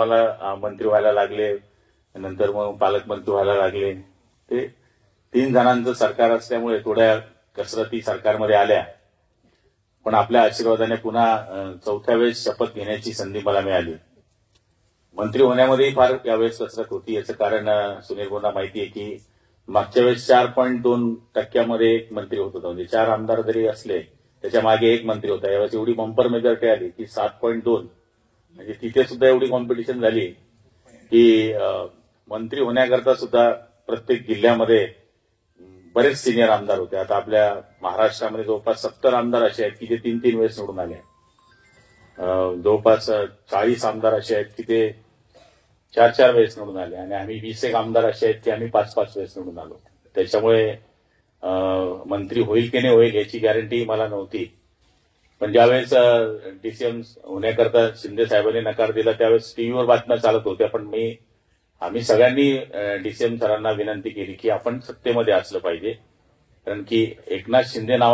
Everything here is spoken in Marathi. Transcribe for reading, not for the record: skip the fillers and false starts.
मला मंत्री व्हायला लागले, नंतर मग पालकमंत्री व्हायला लागले. ते 3 जणांचं सरकार असल्यामुळे थोड्या कसरती सरकारमध्ये आल्या. पण आपल्या आशीर्वादाने पुन्हा 4थ्या वेळेस शपथ घेण्याची संधी मला मिळाली. मंत्री होण्यामध्येही फार यावेळेस कसरत होती. याचं कारण सुनील भाऊंना माहिती आहे की मागच्या वेळेस 4.2% एक मंत्री होत होता. म्हणजे 4 आमदार जरी असले त्याच्या मागे एक मंत्री होता. यावेळेस एवढी बंपर मेजॉरिटी आली की 7.2. म्हणजे तिथे सुद्धा एवढी कॉम्पिटिशन झाली की मंत्री होण्याकरता सुद्धा प्रत्येक जिल्ह्यामध्ये बरेच सिनियर आमदार होते. आता आपल्या महाराष्ट्रामध्ये जवळपास 70 आमदार असे आहेत की जे 3-3 वेळेस निवडून आले. जवळपास 40 आमदार असे आहेत की ते 4-4 वेळेस निवडून आले. आणि आम्ही 20 आमदार असे आहेत की आम्ही 5-5 वेळेस निवडून आलो. त्याच्यामुळे मंत्री होईल की नाही होईल याची गॅरंटी मला नव्हती. पण ज्यावेळेस डीसीएम होण्याकरता शिंदे साहेबांनी नकार दिला त्यावेळेस टीव्हीवर बातम्या चालत होत्या. पण आम्ही सगळ्यांनी डीसीएम सरांना विनंती केली की आपण सत्तेमध्ये असलं पाहिजे. कारण की एकनाथ शिंदे नाव